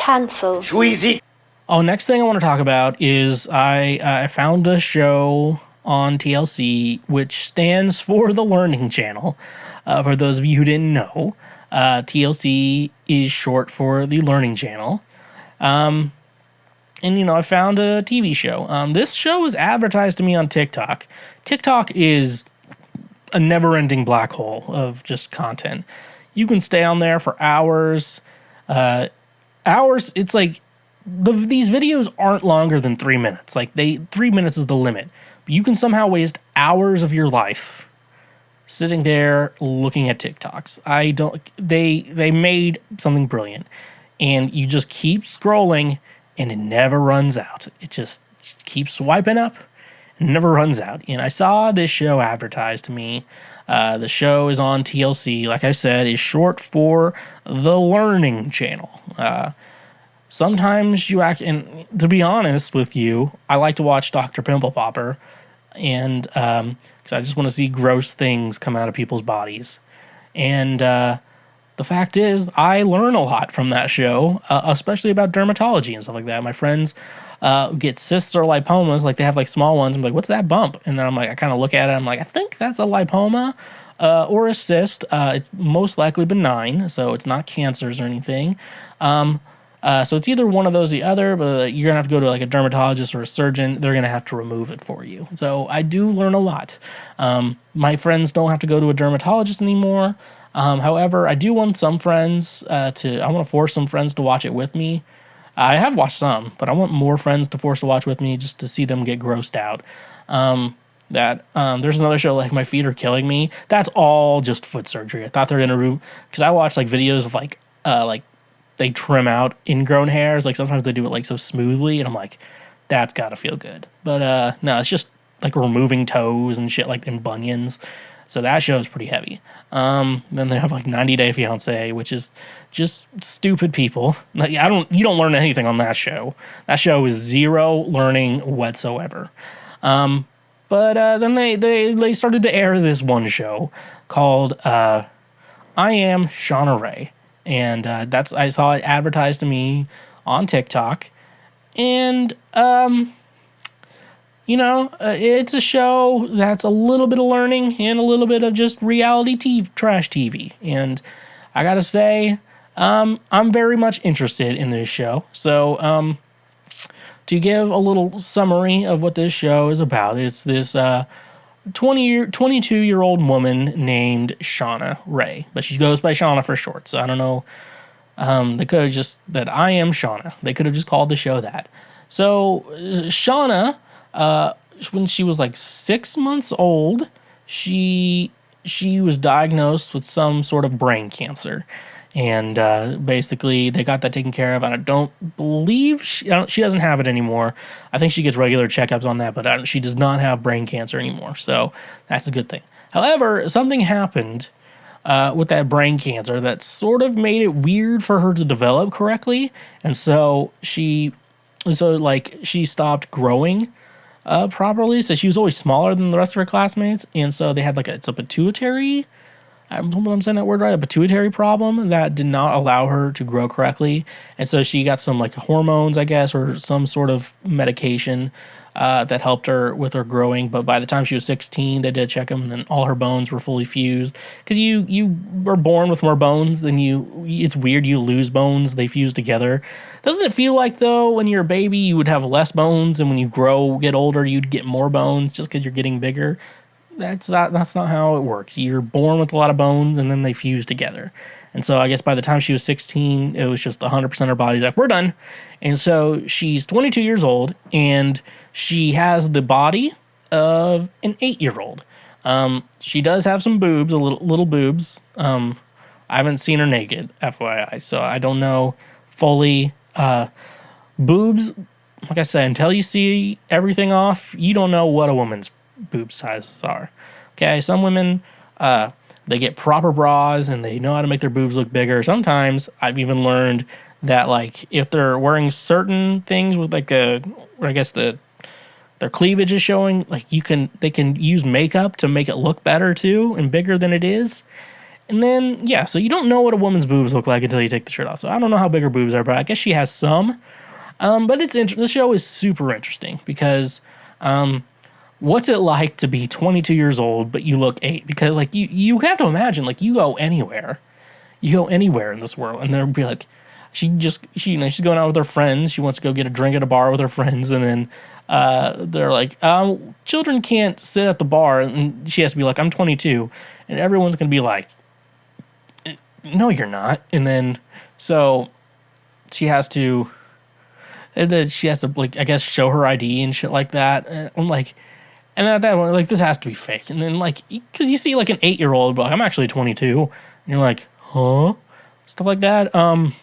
Cancelled. Schweezy. Oh, next thing I want to talk about is I found a show on TLC which stands for the Learning Channel. For those of you who didn't know, TLC is short for the Learning Channel. And, I found a TV show. This show was advertised to me on TikTok. TikTok is a never-ending black hole of just content. You can stay on there for hours. It's like these videos aren't longer than 3 minutes. 3 minutes is the limit. But you can somehow waste hours of your life sitting there looking at TikToks. They made something brilliant. And you just keep scrolling and it never runs out. It just keeps swiping up and never runs out. And I saw this show advertised to me. The show is on TLC. Like I said, is short for the Learning Channel. Sometimes and to be honest with you, I like to watch Dr. Pimple Popper, and because I just want to see gross things come out of people's bodies. And the fact is, I learn a lot from that show, especially about dermatology and stuff like that. My friends get cysts or lipomas, they have small ones. I'm like, what's that bump? And then I kind of look at it. I'm like, I think that's a lipoma or a cyst. It's most likely benign, so it's not cancers or anything. So it's either one of those or the other, but you're going to have to go to a dermatologist or a surgeon. They're going to have to remove it for you. So I do learn a lot. My friends don't have to go to a dermatologist anymore. However, I do want some friends I want to force some friends to watch it with me. I have watched some, but I want more friends to force to watch with me just to see them get grossed out. There's another show My Feet Are Killing Me. That's all just foot surgery. I thought they were going to because I watched videos of they trim out ingrown hairs. Sometimes they do it so smoothly, and I'm like, that's gotta feel good. But no, it's just removing toes and shit and bunions. So that show is pretty heavy. Then they have 90 Day Fiance, which is just stupid people. You don't learn anything on that show. That show is zero learning whatsoever. But then they started to air this one show called I Am Shauna Rae. And I saw it advertised to me on TikTok. And, it's a show that's a little bit of learning and a little bit of just reality trash TV. And I gotta say, I'm very much interested in this show. So, to give a little summary of what this show is about, it's this 22-year-old woman named Shauna Rae, but she goes by Shauna for short, so I don't know. They could have just that I Am Shauna. They could have just called the show that. So Shauna, when she was 6 months old, she was diagnosed with some sort of brain cancer. And basically, they got that taken care of. And I don't believe she doesn't have it anymore. I think she gets regular checkups on that, but she does not have brain cancer anymore. So that's a good thing. However, something happened with that brain cancer that sort of made it weird for her to develop correctly. And so she stopped growing properly. So she was always smaller than the rest of her classmates. And so they had it's a pituitary. I'm saying that word right, a pituitary problem that did not allow her to grow correctly. And so she got some hormones, I guess, or some sort of medication that helped her with her growing. But by the time she was 16, they did check them, and then all her bones were fully fused. Because you were born with more bones than it's weird, you lose bones, they fuse together. Doesn't it feel though, when you're a baby, you would have less bones, and when you get older, you'd get more bones just because you're getting bigger? That's not how it works. You're born with a lot of bones, and then they fuse together. And so I guess by the time she was 16, it was just 100% of her body's we're done. And so she's 22 years old, and she has the body of an 8-year-old. She does have some boobs, little boobs. I haven't seen her naked, FYI, so I don't know fully. Boobs, like I said, until you see everything off, you don't know what a woman's boob sizes are. Okay, some women they get proper bras and they know how to make their boobs look bigger. Sometimes I've even learned that if they're wearing certain things with their cleavage is showing, they can use makeup to make it look better too and bigger than it is. And then, yeah, so you don't know what a woman's boobs look like until you take the shirt off. So I don't know how big her boobs are, but I guess she has some. But the show is super interesting because what's it like to be 22 years old but you look 8? Because like you have to imagine, like, you go anywhere in this world, and they'll be like, she's going out with her friends. She wants to go get a drink at a bar with her friends, and then they're like, children can't sit at the bar, and she has to be like, I'm 22, and everyone's gonna be like, no, you're not. And then so she has to. And then she has to, like, I guess, show her ID and shit like that. And I'm like, and at that point, like, this has to be fake. And then, like, because you see, like, an 8-year-old, like, I'm actually 22. And you're like, huh? Stuff like that. And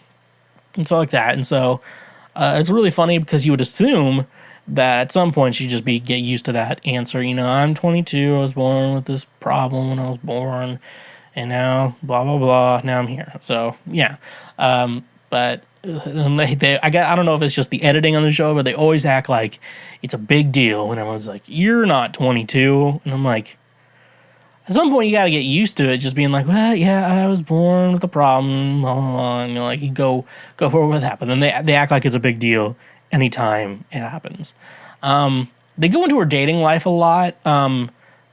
stuff like that. And so it's really funny because you would assume that at some point she'd just get used to that answer. You know, I'm 22. I was born with this problem when I was born. And now, blah, blah, blah. Now I'm here. So, yeah. But I don't know if it's just the editing on the show, but they always act like it's a big deal. And everyone's like, you're not 22. And I'm like, at some point you got to get used to it, just being like, well, yeah, I was born with a problem, blah, blah, blah. And you're like, you go for what happened. Then they act like it's a big deal anytime it happens. They go into her dating life a lot. Don't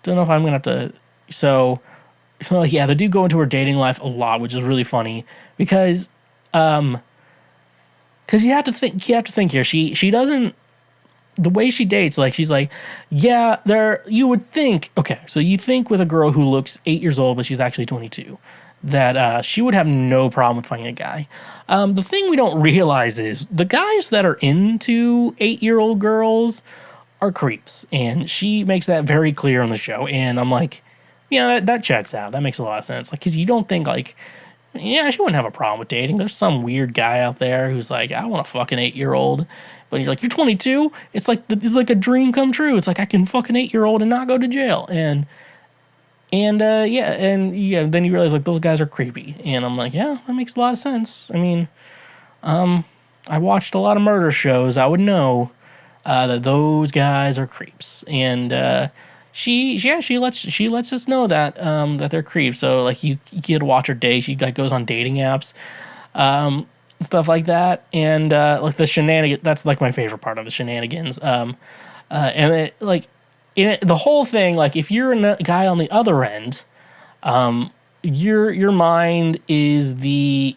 know if I'm gonna have to. So yeah, they do go into her dating life a lot, which is really funny because you have to think here. She doesn't, the way she dates, like, she's like, yeah, you would think, okay, so you think with a girl who looks 8 years old, but she's actually 22, that she would have no problem with finding a guy. The thing we don't realize is the guys that are into 8-year-old girls are creeps, and she makes that very clear on the show. And I'm like, yeah, that checks out. That makes a lot of sense. Like, because you don't think, like, yeah, she wouldn't have a problem with dating. There's some weird guy out there who's like, I want to fuck an 8-year-old. But you're like, you're 22? It's like a dream come true. It's like, I can fuck an 8-year-old and not go to jail. And then you realize, like, those guys are creepy. And I'm like, yeah, that makes a lot of sense. I mean, I watched a lot of murder shows. I would know that those guys are creeps. And she lets us know that that they're creeps. So, like, you get to watch her date. She, like, goes on dating apps, stuff like that. And like, the shenanigans, that's like my favorite part of the shenanigans. And it, like, the whole thing, like, if you're a guy on the other end, your mind is the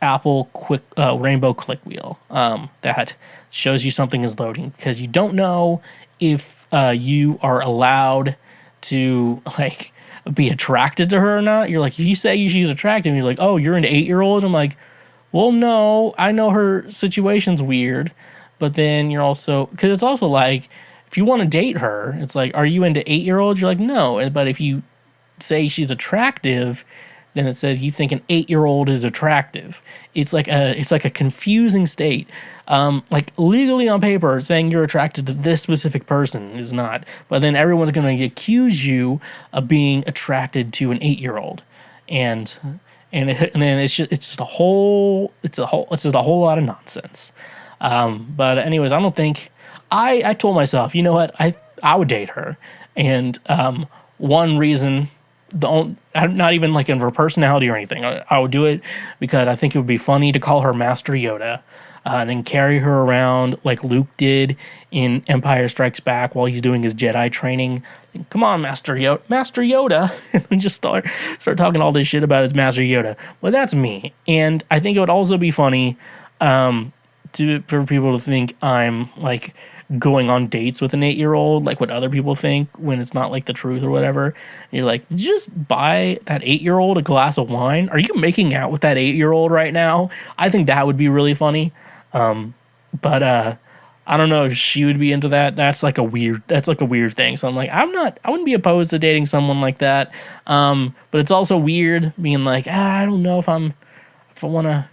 Apple quick rainbow click wheel that shows you something is loading, because you don't know if you are allowed to, like, be attracted to her or not. You're like, if you say she's attractive, and you're like, oh, you're into 8-year-olds. I'm like, well, no, I know her situation's weird, but then you're also, because it's also like, if you want to date her, it's like, are you into 8-year-olds? You're like, no. But if you say she's attractive, then it says you think an 8-year-old is attractive. It's like a confusing state. Like, legally on paper, saying you're attracted to this specific person is not. But then everyone's going to accuse you of being attracted to an 8-year-old, and then it's just a whole lot of nonsense. But anyways, I don't think I told myself, you know what, I would date her, and one reason. Not even like in her personality or anything. I would do it because I think it would be funny to call her Master Yoda, and then carry her around like Luke did in Empire Strikes Back while he's doing his Jedi training. Come on, Master Yoda, and then just start talking all this shit about his Master Yoda. Well, that's me, and I think it would also be funny for people to think I'm like going on dates with an 8-year-old, like what other people think when it's not like the truth or whatever. And you're like, did you just buy that 8-year-old a glass of wine? Are you making out with that 8-year-old right now? I think that would be really funny. But I don't know if she would be into that. That's like a weird thing. So I'm like, I wouldn't be opposed to dating someone like that. But it's also weird being like, I don't know if I want to.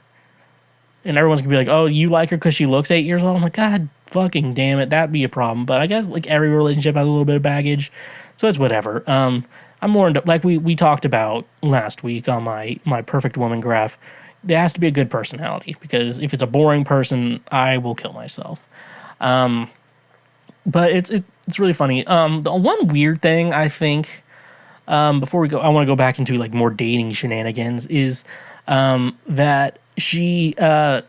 And everyone's gonna be like, oh, you like her because she looks 8 years old? I'm like, God fucking damn it, that'd be a problem. But I guess, like, every relationship has a little bit of baggage, so it's whatever. I'm more into, like we talked about last week on my perfect woman graph, there has to be a good personality, because if it's a boring person, I will kill myself. But it's really funny. The one weird thing I think before we go, I want to go back into like more dating shenanigans. Is that she has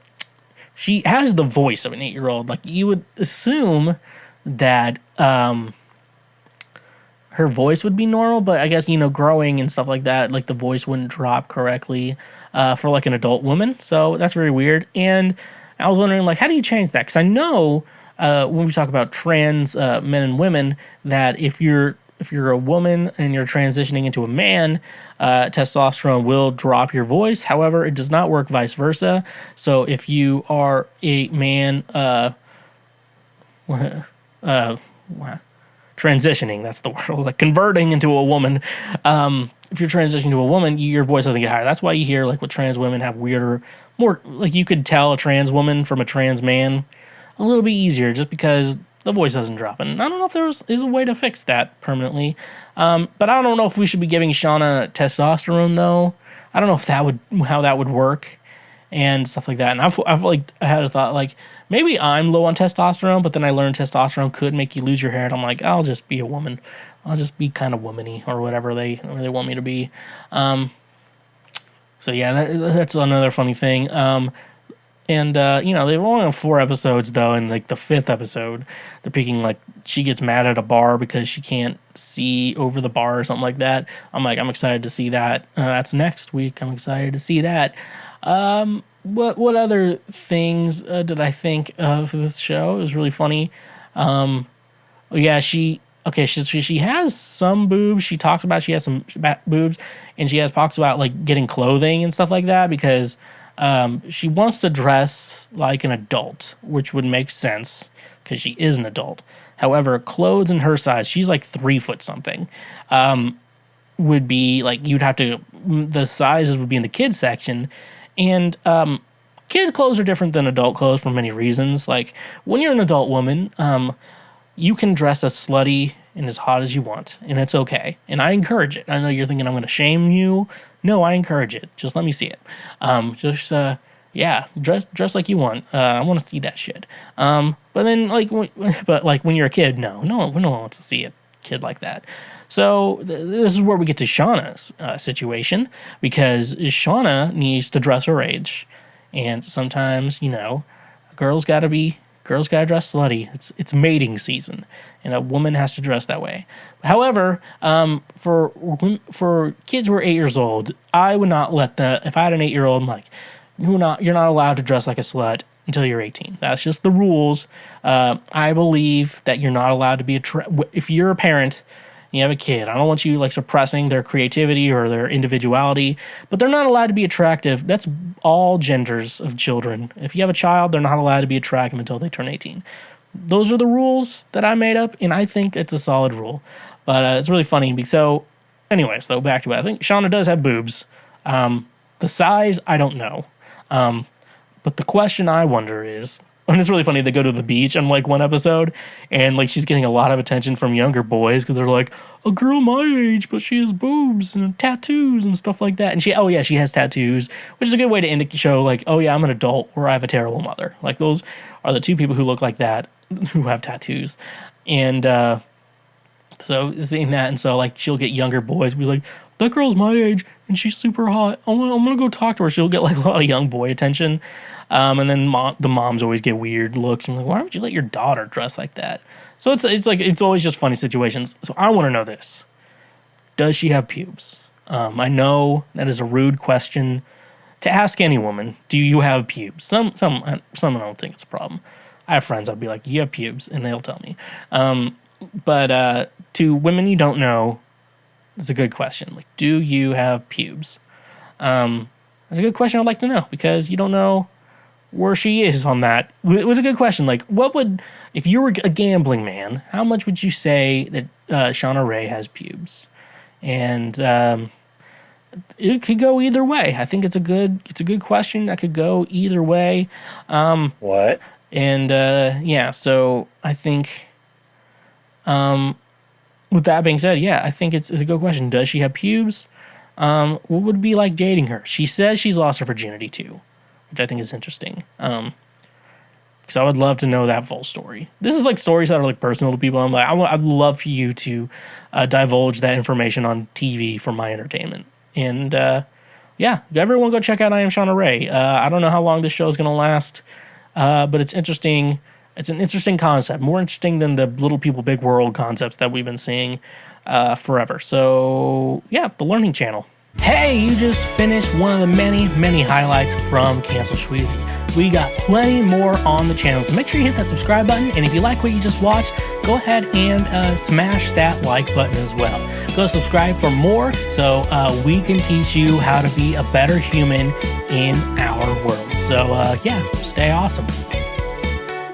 the voice of an 8-year-old. Like you would assume that her voice would be normal, but I guess growing and stuff like that, like the voice wouldn't drop correctly for like an adult woman. So that's very weird. And I was wondering, like, how do you change that? Because I know when we talk about trans men and women, that if you're a woman and you're transitioning into a man, testosterone will drop your voice. However, it does not work vice versa. So if you are a man, transitioning, that's the word. I was like converting into a woman. If you're transitioning to a woman, your voice doesn't get higher. That's why you hear like with trans women have weirder, more like you could tell a trans woman from a trans man a little bit easier just because the voice doesn't drop. And I don't know if is a way to fix that permanently. But I don't know if we should be giving Shauna testosterone though. I don't know if how that would work and stuff like that. And I had a thought like maybe I'm low on testosterone, but then I learned testosterone could make you lose your hair, and I'm like, I'll just be a woman. I'll just be kind of womany or whatever they want me to be. So yeah, that's another funny thing. And they've only on 4 episodes though, and like the 5th episode, they're picking like she gets mad at a bar because she can't see over the bar or something like that. I'm excited to see that. That's next week. I'm excited to see that. What other things did I think of for this show? It was really funny. She has some boobs. She talks about she has some boobs, and talks about like getting clothing and stuff like that because she wants to dress like an adult, which would make sense because she is an adult. However, clothes in her size, she's like 3 foot something, would be like the sizes would be in the kids section. And kids' clothes are different than adult clothes for many reasons. Like, when you're an adult woman, you can dress as slutty and as hot as you want, and it's okay. And I encourage it. I know you're thinking I'm going to shame you. No, I encourage it. Just let me see it. Dress like you want. I want to see that shit. But then, when you're a kid, no one wants to see a kid like that. So this is where we get to Shauna's situation, because Shauna needs to dress her age, and sometimes girls gotta dress slutty. It's mating season, and a woman has to dress that way. However, for kids who are 8 years old, I would not if I had an 8-year-old, I'm like, you're not allowed to dress like a slut until you're 18. That's just the rules. I believe that you're not allowed to be if you're a parent. You have a kid. I don't want you like suppressing their creativity or their individuality, but they're not allowed to be attractive. That's all genders of children. If you have a child, they're not allowed to be attractive until they turn 18. Those are the rules that I made up, and I think it's a solid rule. But it's really funny. So, anyways, though, back to it. I think Shauna does have boobs. The size, I don't know. But the question I wonder is, and it's really funny, they go to the beach on like one episode, and like she's getting a lot of attention from younger boys because they're like, a girl my age, but she has boobs and tattoos and stuff like that. And she has tattoos, which is a good way to show like, oh yeah, I'm an adult or I have a terrible mother. Like those are the 2 people who look like that who have tattoos. And so seeing that, and so like she'll get younger boys be like, that girl's my age and she's super hot. I'm gonna go talk to her. She'll get like a lot of young boy attention. And then the moms always get weird looks. I'm like, why would you let your daughter dress like that? So it's always just funny situations. So I want to know this: does she have pubes? I know that is a rude question to ask any woman. Do you have pubes? Some I don't think it's a problem. I have friends. I'd be like, you have pubes, and they'll tell me. But to women you don't know, it's a good question. Like, do you have pubes? That's a good question I'd like to know, because you don't know where she is on that. It was a good question. Like, if you were a gambling man, how much would you say that Shauna Rae has pubes? And it could go either way. I think it's a good question that could go either way. What? And so I think, with that being said, I think it's a good question. Does she have pubes? What would it be like dating her? She says she's lost her virginity too, which I think is interesting. because I would love to know that full story. This is like stories that are like personal to people. I'm like, I'd love for you to divulge that information on TV for my entertainment. And yeah, everyone go check out I Am Shauna Rae. I don't know how long this show is going to last, but it's interesting. It's an interesting concept, more interesting than the Little People Big World concepts that we've been seeing forever. So yeah, the Learning Channel. Hey, you just finished one of the many highlights from Cancel Schweezy. We got plenty more on the channel, so make sure you hit that subscribe button, and if you like what you just watched, go ahead and smash that like button as well. Go subscribe for more so we can teach you how to be a better human in our world. So yeah, stay awesome.